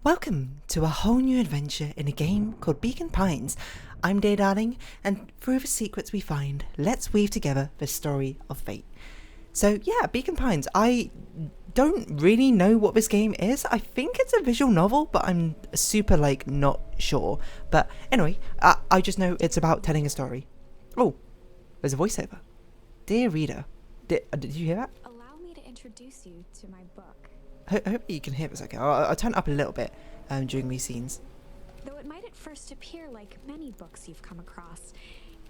Welcome to a whole new adventure in a game called Beacon Pines. I'm Dear Darling, and through the secrets we find, let's weave together the story of fate. So yeah, Beacon Pines, I don't really know what this game is. I think it's a visual novel, but I'm super not sure. But anyway, I just know it's about telling a story. Oh, there's a voiceover. Dear reader, did you hear that? Allow me to introduce you to my book. I hope you can hear this okay. I'll turn it up a little bit during these scenes. Though it might at first appear like many books you've come across,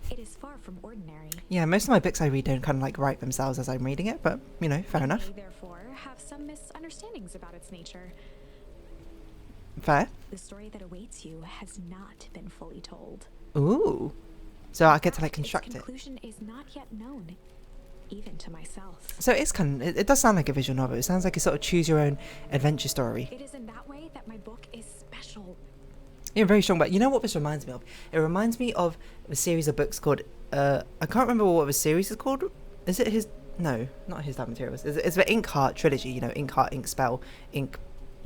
it is far from ordinary. Yeah, most of my books I read don't kind of write themselves as I'm reading it, but, you know, fair enough. May therefore have some misunderstandings about its nature. Fair. The story that awaits you has not been fully told. Ooh. So I get to construct its it. conclusion is not yet known, even to myself. So it's it does sound like a visual novel. It sounds like a sort of choose your own adventure story. It is in that way that my book is special. Yeah, very strong. But you know what this reminds me of? It reminds me of a series of books called I can't remember what the series is called. Is it his? No, not His Dark Materials. It's the Ink Heart trilogy. You know, Ink Heart, Ink Spell, Ink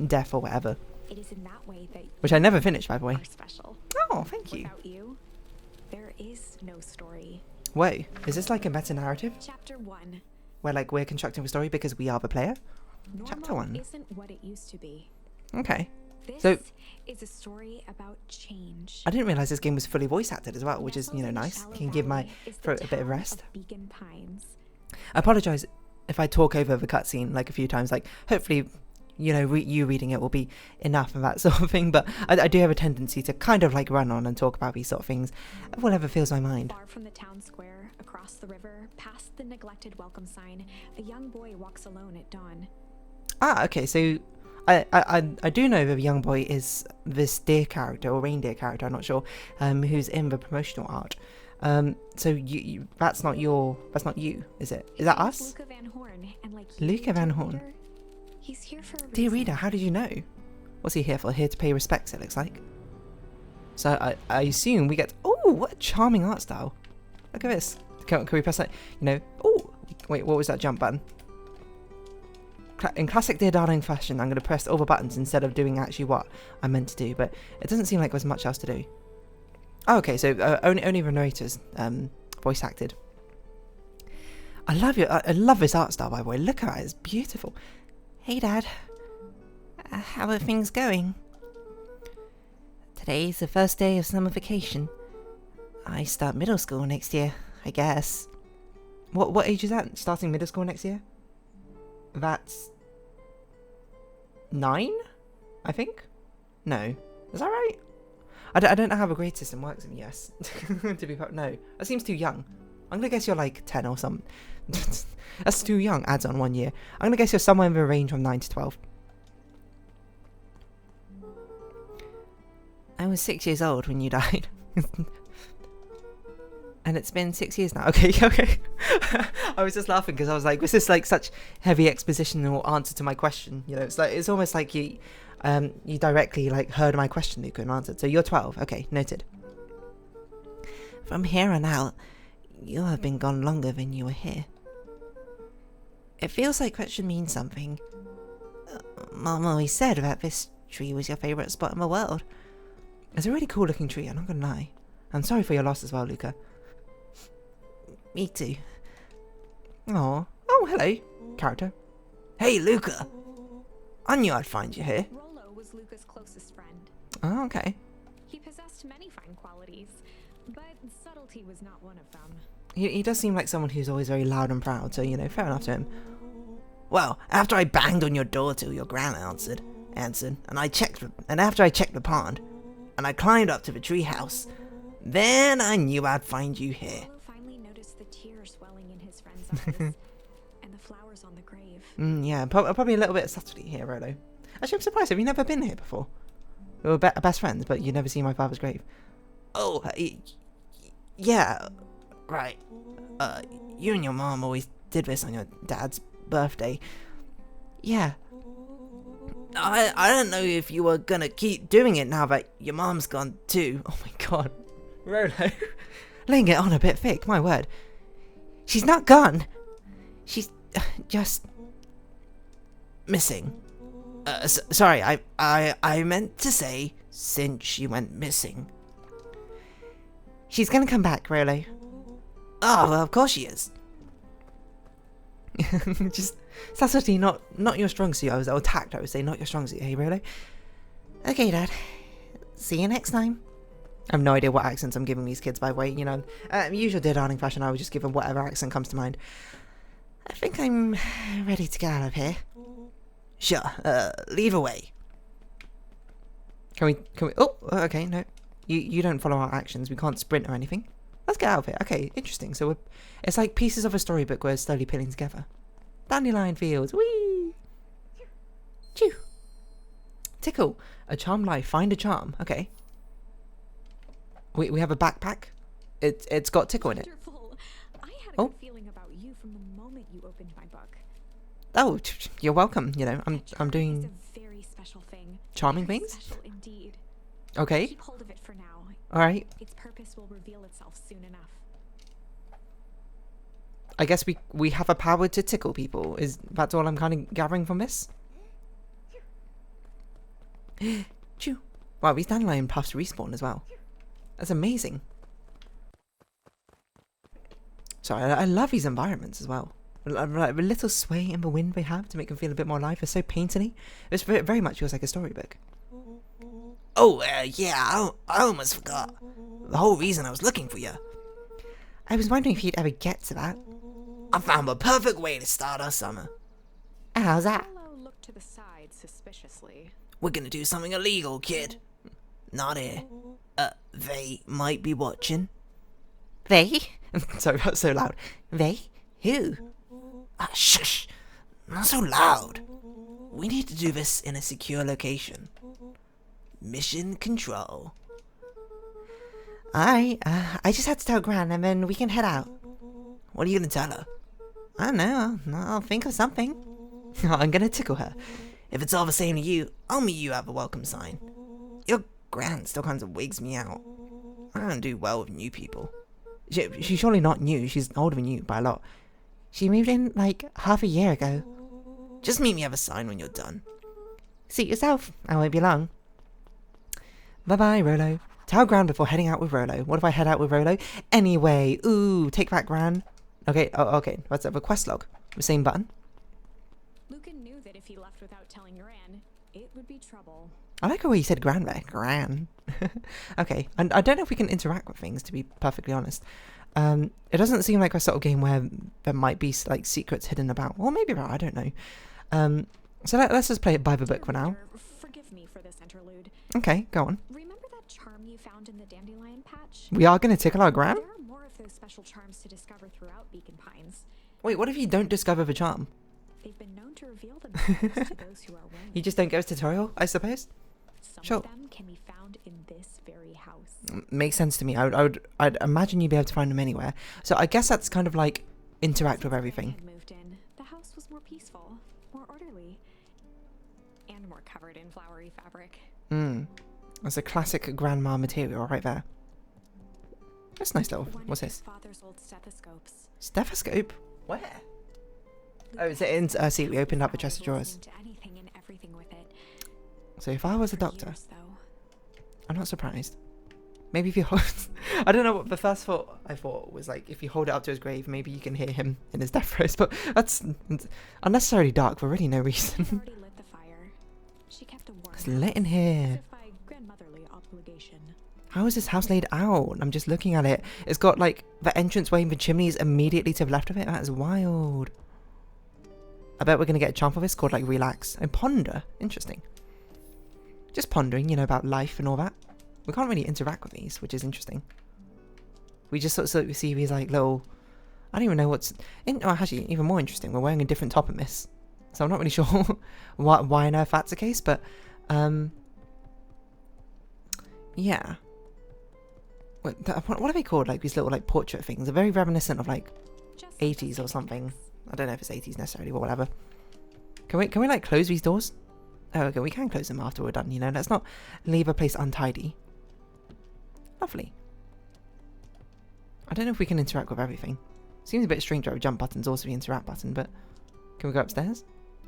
Death, or whatever. It is in that way that which I never finished, by the way. are special. Oh, thank you. Without you, there is no story. Wait, is this like a meta narrative Chapter 1. where we're constructing a story because we are the player? Normal Chapter 1. isn't what it used to be. Okay. This So- is a story about change. I didn't realise this game was fully voice acted as well, which is, you know, Nestled in nice. Shallow Can give my Valley is the throat a bit of town rest. Beacon Pines. I apologise if I talk over the cutscene a few times. Hopefully, you know, you reading it will be enough and that sort of thing. But I do have a tendency to kind of run on and talk about these sort of things, whatever fills my mind. Far from the town square, across the river, past the neglected welcome sign, a young boy walks alone at dawn. Ah, okay. So I do know that the young boy is this deer character or reindeer character. I'm not sure. Who's in the promotional art. So you that's not you, is it? Is that us? Luka Van Horn, and Luka Van dear Horn. reader, he's here for a Dear reason. reader, how did you know? What's he here for? Here to pay respects, it looks like. So I assume we get... Oh, what a charming art style. Look at this. Can we press that? You know... Oh, wait, what was that jump button? In classic Dear Darling fashion, I'm going to press all the buttons instead of doing actually what I meant to do. But it doesn't seem like there's much else to do. Oh, okay, so only the narrators voice acted. I love this art style, by the way. Look at it, it's beautiful. Hey, Dad. How are things going? Today's the first day of summer vacation. I start middle school next year, I guess. What age is that? Starting middle school next year? That's 9, I think? No. Is that right? I don't know how the grade system works in US. To be no, that seems too young. I'm gonna guess you're 10 or something. That's too young, adds on 1 year. I'm gonna guess you're somewhere in the range from 9 to 12. I was 6 years old when you died. And it's been 6 years now. Okay, okay. I was just laughing because I was like, this is such heavy expositional answer to my question. You know, it's almost like you directly heard my question, Luka, and answered. So you're 12. Okay, noted. From here on out, you have been gone longer than you were here. It feels like that should mean something. Mom always said that this tree was your favourite spot in the world. It's a really cool looking tree, I'm not gonna lie. I'm sorry for your loss as well, Luka. Me too. Aww. Oh, hello, character. Hey, Luka! I knew I'd find you here. Rollo was Luka's closest friend. Oh, okay. He possessed many fine qualities, but subtlety was not one of them. He does seem like someone who's always very loud and proud, so, you know, fair enough to him. Well, after I banged on your door till your gran answered, and after I checked the pond, and I climbed up to the tree house, then I knew I'd find you here. Rollo finally noticed the tears swelling in his friend's eyes, and the flowers on the grave. Yeah, probably a little bit of subtlety here, Rolo. Actually, I'm surprised. Have you never been here before? We were best friends, but you never seen my father's grave. Oh, yeah, right. You and your mom always did this on your dad's birthday. Yeah. I don't know if you were gonna keep doing it now that your mom's gone too. Oh my god. Rolo. Laying it on a bit thick, my word. She's not gone. She's just missing. Sorry, I meant to say since she went missing. She's gonna come back, really. Oh, well, of course she is. Just, subtlety, not your strong suit. Or tact, I would say, not your strong suit. Hey, really? Okay, Dad. See you next time. I have no idea what accents I'm giving these kids, by the way. You know, usual Dear Darling fashion, I would just give them whatever accent comes to mind. I think I'm ready to get out of here. Sure, lead away. Can we, oh, okay, no. You don't follow our actions, we can't sprint or anything. Let's get out of here. Okay, interesting. So it's like pieces of a storybook we're slowly putting together. Dandelion fields, whee! Chew! Tickle, a charm life, find a charm, okay. We have a backpack. It's got tickle in it. Wonderful. I had a good feeling about you from the moment you opened my book. Oh, you're welcome. You know, I'm Is doing a very special thing. charming Very things. Special indeed. Okay. Keep hold of it for now. All right. Its purpose will reveal itself soon enough. I guess we have a power to tickle people. That's all I'm kind of gathering from this? Chew. Wow, these dandelion puffs respawn as well. That's amazing. Sorry, I love these environments as well. Like the little sway in the wind they have to make them feel a bit more alive. They're so painterly. It very much feels like a storybook. Oh, yeah, I almost forgot. The whole reason I was looking for you. I was wondering if you'd ever get to that. I found the perfect way to start our summer. How's that? Hello, look to the side suspiciously. We're gonna do something illegal, kid. Not here. They might be watching. They? Sorry, that's so loud. They? Who? Shush! Not so loud. We need to do this in a secure location. Mission control. Alright, I just had to tell Gran and then we can head out. What are you gonna tell her? I don't know, I'll think of something. I'm gonna tickle her. If it's all the same to you, I'll meet you at the welcome sign. Your Gran still kind of wigs me out. I don't do well with new people. She's surely not new, she's older than you by a lot. She moved in like half a year ago. Just meet me at the sign when you're done. Suit yourself, I won't be long. Bye bye, Rolo. Tell Gran before heading out with Rolo. What if I head out with Rolo? Anyway, ooh, take that, Gran. Okay, oh, okay, what's that? The quest log. The same button. Luka knew that if he left without telling Gran, it would be trouble. I like the way you said Gran there. Gran. Okay, and I don't know if we can interact with things, to be perfectly honest. It doesn't seem like a sort of game where there might be like secrets hidden about. Or maybe there are, I don't know. So let's just play it by the book for now. Forgive me for this interlude. Okay, go on. Remember that charm you found in the dandelion patch? We are going to tickle our Gran? There are more of those special charms to discover throughout Beacon Pines. Wait, what if you don't discover the charm? They've been known to reveal themselves to those who are willing. You just don't go to tutorial, I suppose? Some Sure. of them can be found in this very house. Makes sense to me. I'd imagine you'd be able to find them anywhere. So I guess that's kind of like interact with everything. Had moved in, the house was more peaceful, more orderly, and more covered in flowery fabric. That's a classic grandma material right there. That's nice little. One What's of his this? father's old stethoscopes. Stethoscope? Where? Oh, is it in? See, we opened up the chest of drawers. Into anything and everything with it. So if I was a For doctor, years, though. I'm not surprised. Maybe if you hold... I don't know what the first thought I thought was like, if you hold it up to his grave, maybe you can hear him in his death throes, but that's unnecessarily dark for really no reason. She'd already lit the fire. She kept a warm It's lit in here. as if by grandmotherly obligation. How is this house laid out? I'm just looking at it. It's got like the entranceway and the chimneys immediately to the left of it. That is wild. I bet we're going to get a charm for this called like relax and ponder. Interesting. Just pondering, you know, about life and all that. We can't really interact with these, which is interesting. We just sort of see these like little... I don't even know what's... oh, actually, even more interesting. We're wearing a different top in this. So I'm not really sure why on earth that's the case, but... yeah. What are they called? Like these little like portrait things. They're very reminiscent of like Just 80s or something. I don't know if it's 80s necessarily, but whatever. Can we like close these doors? Oh, okay, we can close them after we're done, you know. Let's not leave a place untidy. Lovely. I don't know if we can interact with everything. Seems a bit strange to have jump buttons, also the interact button, but... Can we go upstairs?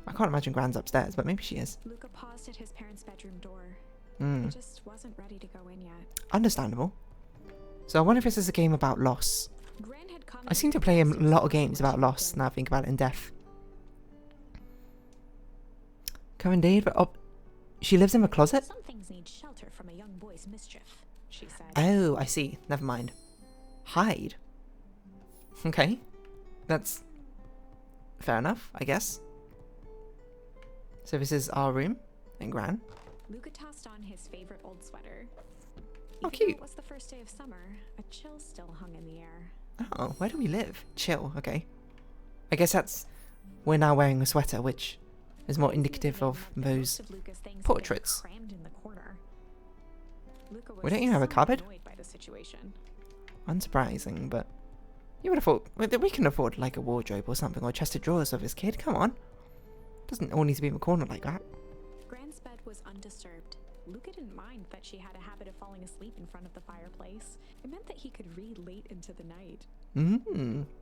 I can't imagine Gran's upstairs, but maybe she is. Luka paused at his parents' bedroom door. Hmm. He just wasn't ready to go in yet. Understandable. So I wonder if this is a game about loss. Gran had come I seem to play a lot of games about loss now I think about it, and death. Come Dave, oh, she lives in a closet? Some things need shelter from a young boy's mischief, she said. Oh, I see. Never mind. Hide. Okay. That's fair enough, I guess. So this is our room and Gran. Luka tossed on his favorite old sweater. Oh, Even cute. though it was the first day of summer, a chill still hung in the air. Oh, where do we live? Chill, okay. I guess that's... We're now wearing a sweater, which is more indicative of those portraits. We don't even have a cupboard? Unsurprising, but... You would have thought... We can afford, like, a wardrobe or something, or a chest of drawers of this kid, come on. Doesn't all need to be in a corner like that. Gran's bed was undisturbed. Luka didn't mind that she had a habit of falling asleep in front of the fireplace. It meant that he could read late into the night.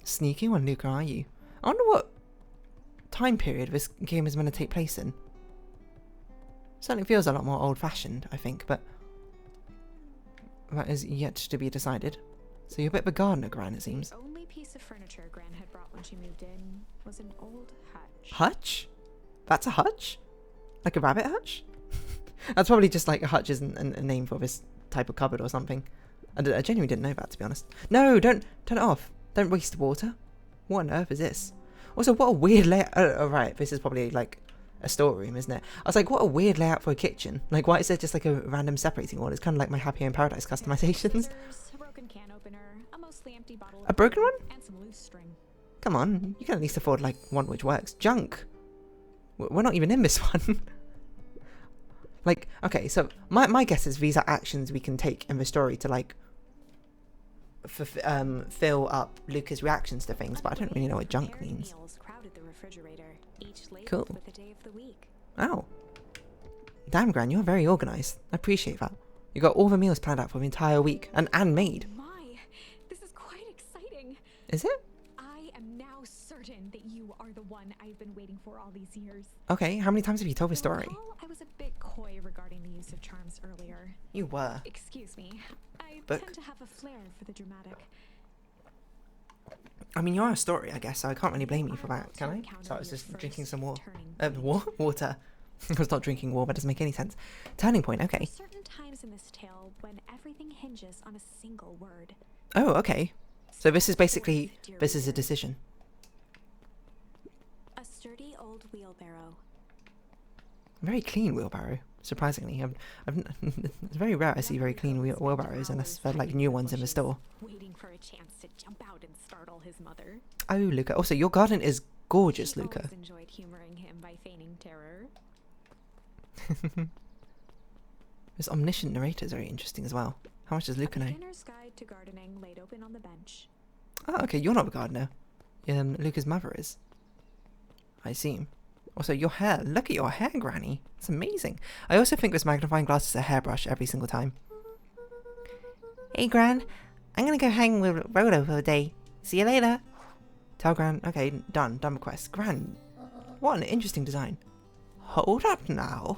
Sneaky one, Luka, are you? I wonder what time period this game is going to take place in. Certainly feels a lot more old-fashioned, I think, but that is yet to be decided. So you're a bit of a gardener, Gran, it seems. The only piece of furniture Gran had brought when she moved in was an old hutch. Hutch? That's a hutch? Like a rabbit hutch? That's probably just like a hutch isn't a name for this type of cupboard or something. I genuinely didn't know that, to be honest. No, don't turn it off. Don't waste water. What on earth is this? Also, what a weird layout. Oh, right, this is probably like a storeroom, isn't it? I was like, what a weird layout for a kitchen. Like, why is there just like a random separating wall? It's kind of like my Happy Home Paradise customizations. A broken can opener, a mostly empty bottle A broken one? and some loose string. Come on, you can at least afford like one which works. Junk. We're not even in this one. Like, okay, so my guess is these are actions we can take in the story to like fill up Luka's reactions to things, but I don't really know what junk means. Cool. Oh. Damn, Gran, you're very organised. I appreciate that. You got all the meals planned out for the entire week and made. My, this is quite exciting. Is it? I am now certain that you are the one I've been waiting for all these years. Okay, how many times have you told the story? Recall I was a bit coy regarding the use of charms earlier. You were. Excuse me. I But- tend to have a flair for the dramatic. I mean, you're a story, I guess, so I can't really blame you for that, can I? So I was just drinking some water. Water. I was not drinking water, that doesn't make any sense. Turning point, okay. Certain times in this tale when everything hinges on a single word. Oh, okay. So this is basically, this is a decision. A sturdy old wheelbarrow. Very clean wheelbarrow, surprisingly. It's very rare I see very clean wheelbarrows unless they're like new ones in the store. Waiting for a chance to jump out and startle his mother. Oh, Luka. Also, your garden is gorgeous, Luka. Always enjoyed humoring him by feigning terror. This omniscient narrator is very interesting as well. How much does Luka know? Beginner's Guide to Gardening laid open on the bench. Oh, okay, you're not a gardener. Luka's mother is. I see. Also, your hair. Look at your hair, Granny. It's amazing. I also think this magnifying glass is a hairbrush every single time. Hey, Gran. I'm gonna go hang with Rolo for a day. See you later. Tell Gran. Okay, done. Done request. Gran, what an interesting design. Hold up now.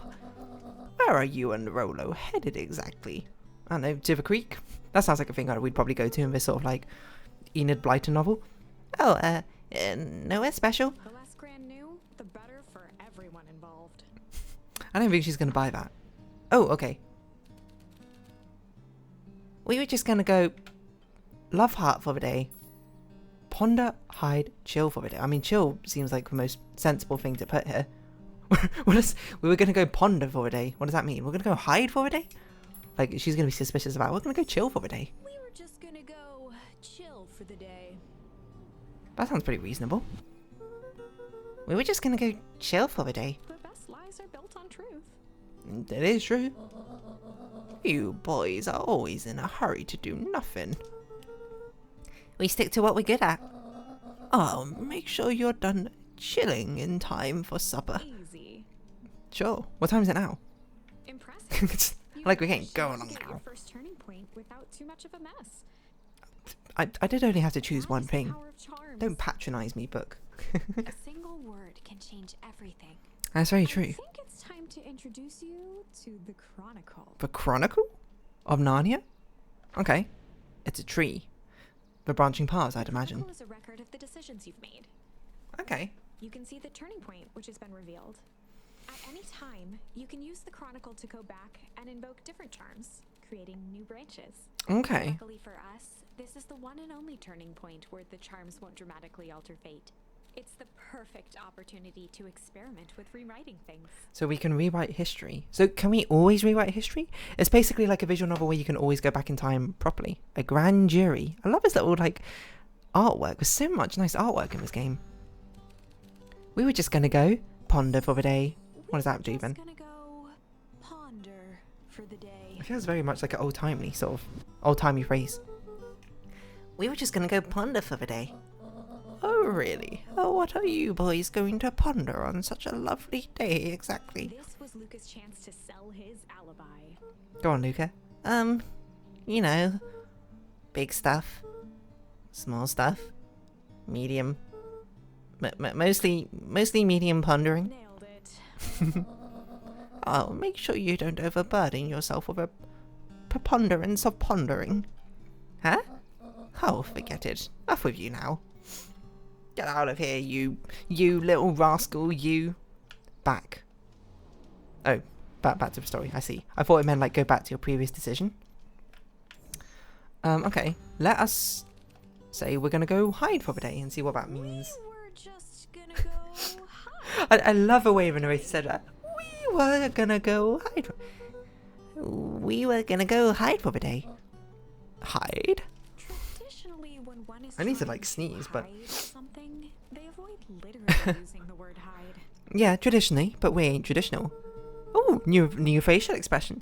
Where are you and Rolo headed exactly? I don't know, to the creek? That sounds like a thing we'd probably go to in this sort of like Enid Blyton novel. Oh, nowhere special. The less Gran knew, the better for everyone involved. I don't think she's gonna buy that. Oh, okay. We were just gonna go love heart for the day. Ponder, hide, chill for the day. I mean, chill seems like the most sensible thing to put here. We were gonna go ponder for a day. What does that mean? We're gonna go hide for a day? Like, she's gonna be suspicious about it. We're gonna go chill for a day. We were just gonna go chill for the day. That sounds pretty reasonable. We were just gonna go chill for a day. The best lies are built on truth. That is true. You boys are always in a hurry to do nothing. We stick to what we're good at. Oh, make sure you're done chilling in time for supper. Easy. Sure. What time is it now? Impressive. Like we can't go along Your now. first turning point without too much of a mess. I did only have to choose That one is the thing. power of charms. Don't patronize me, book. A single word can change everything. That's very I true. think it's time to introduce you to the Chronicle. The Chronicle of Narnia? Okay. It's a tree. The branching paths, I'd The imagine. Chronicle is a record of the decisions you've made. Okay. You can see the turning point, which has been revealed. At any time, you can use the Chronicle to go back and invoke different charms, creating new branches. Okay. Luckily for us, this is the one and only turning point where the charms won't dramatically alter fate. It's the perfect opportunity to experiment with rewriting things. So we can rewrite history. So can we always rewrite history? It's basically like a visual novel where you can always go back in time properly. A grand jury. I love this little like artwork. There's so much nice artwork in this game. We were just gonna go ponder for the day. What does that do, Ben? Just gonna go ponder for the day. It feels very much like an old-timey sort of old-timey phrase. We were just gonna go ponder for the day. Oh, really? Oh, what are you boys going to ponder on such a lovely day exactly? This was Luka's chance to sell his alibi. Go on, Luka. You know, big stuff, small stuff, medium, mostly medium pondering. Nailed it. Oh, make sure you don't overburden yourself with a preponderance of pondering. Huh? Oh, forget it. Off with you now. Get out of here, you little rascal, you. Back. Oh, back to the story, I see. I thought it meant, like, go back to your previous decision. Okay. Let us say we're gonna go hide for the day and see what that means. We were just gonna go hide. I love the way the narrator said that. We were gonna go hide. We were gonna go hide for the day. Hide? Traditionally, when one is I need to, trying like, sneeze, but- hide something, they avoid literally using the word hide. Yeah, traditionally, but we ain't traditional. Oh, new facial expression.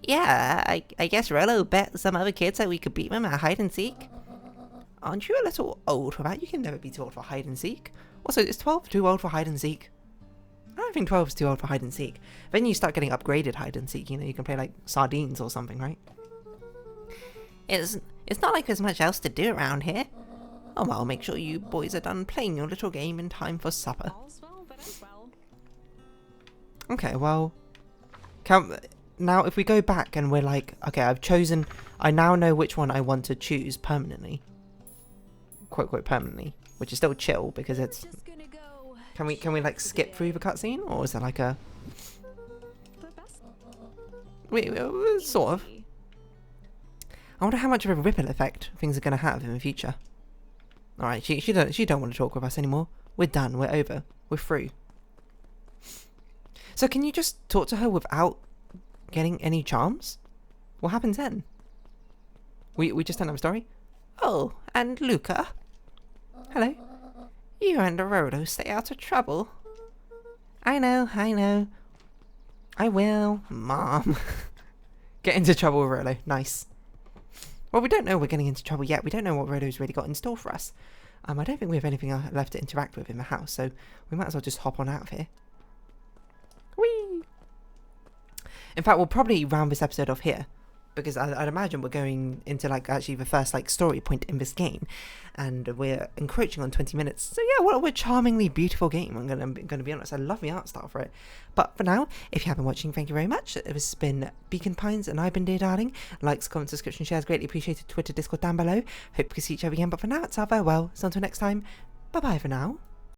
Yeah, I guess Rollo bet some other kids that we could beat them at hide and seek. Aren't you a little old for that? You can never be too old for hide and seek. Also, is 12 too old for hide and seek? I don't think 12 is too old for hide and seek. Then you start getting upgraded hide and seek, you know, you can play like sardines or something, right? It's not like there's much else to do around here. Oh well, make sure you boys are done playing your little game in time for supper. All's well that ends well. Okay, well, now if we go back and we're like, okay, I now know which one I want to choose permanently. Quote, quote, permanently. Which is still chill because it's, Just gonna go can we like skip through the cutscene? Or is there like a, the best. sort of. I wonder how much of a ripple effect things are going to have in the future. Alright, she don't want to talk with us anymore. We're done, we're over, we're through. So can you just talk to her without getting any charms? What happens then? We just don't have a story? Oh, and Luka? Hello? You and Rodo stay out of trouble. I know. I will, Mom. Get into trouble with Rolo, nice. Well, we don't know we're getting into trouble yet. We don't know what Rodo's really got in store for us. I don't think we have anything left to interact with in the house, so we might as well just hop on out of here. Whee! In fact, we'll probably round this episode off here, because I'd imagine we're going into like actually the first like story point in this game, and we're encroaching on 20 minutes. So yeah, what a charmingly beautiful game. I'm gonna be honest. I love the art style for it. But for now, if you have been watching, thank you very much. This has been Beacon Pines, and I've been Dear Darling. Likes, comments, subscription, shares, greatly appreciated. Twitter, Discord down below. Hope we can see each other again. But for now, it's our farewell. So until next time, bye bye for now.